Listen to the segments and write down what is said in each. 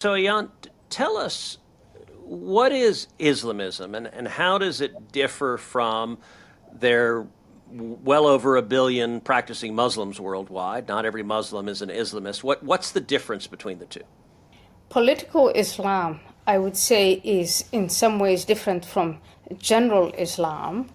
So, Ayaan, tell us, what is Islamism, and how does it differ from their well over a billion practicing Muslims worldwide? Not every Muslim is an Islamist. What's the difference between the two? Political Islam, I would say, is in some ways different from general Islam.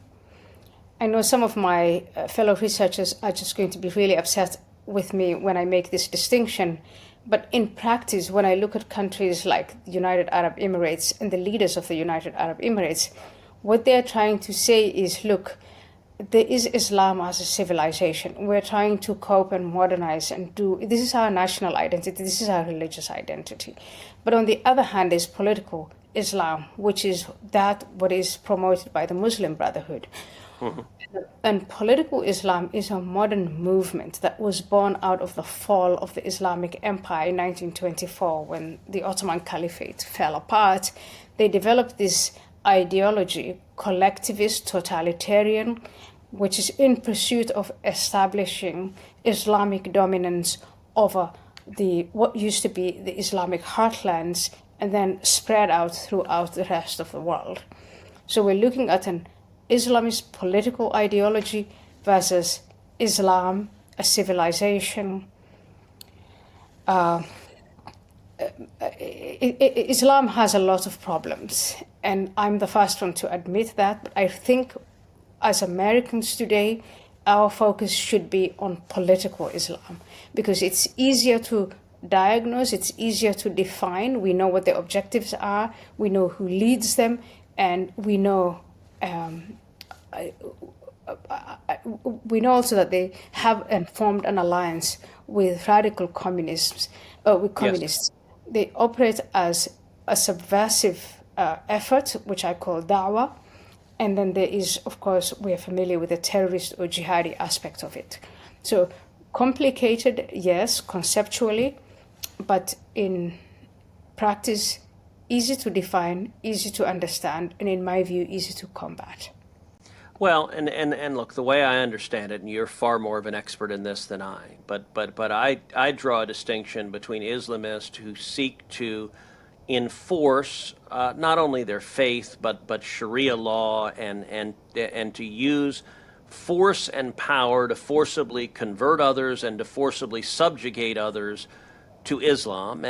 I know some of my fellow researchers are just going to be really upset with me when I make this distinction. But in practice, when I look at countries like the United Arab Emirates and the leaders of the United Arab Emirates, what they're trying to say is, look, there is Islam as a civilization. We're trying to cope and modernize and do this is our national identity, this is our religious identity. But on the other hand, is political Islam, which is that what is promoted by the Muslim Brotherhood. Mhm. And political Islam is a modern movement that was born out of the fall of the Islamic Empire in 1924 when the Ottoman Caliphate fell apart. They developed this ideology, collectivist, totalitarian, which is in pursuit of establishing Islamic dominance over the what used to be the Islamic heartlands and then spread out throughout the rest of the world. So we're looking at an Islamist political ideology versus Islam, a civilization. Islam has a lot of problems, and I'm the first one to admit that. But I think as Americans today, our focus should be on political Islam because it's easier to diagnose, it's easier to define. We know what the objectives are, we know who leads them, and we know also that they have and formed an alliance with radical communists, with Yes. communists. They operate as a subversive effort, which I call da'wah. And then there is, of course, we're familiar with the terrorist or jihadi aspect of it. So complicated, yes, conceptually, but in practice, easy to define, easy to understand, and in my view, easy to combat. Well, and look, the way I understand it, and you're far more of an expert in this than I, but I draw a distinction between Islamists who seek to enforce not only their faith but Sharia law and to use force and power to forcibly convert others and to forcibly subjugate others to Islam.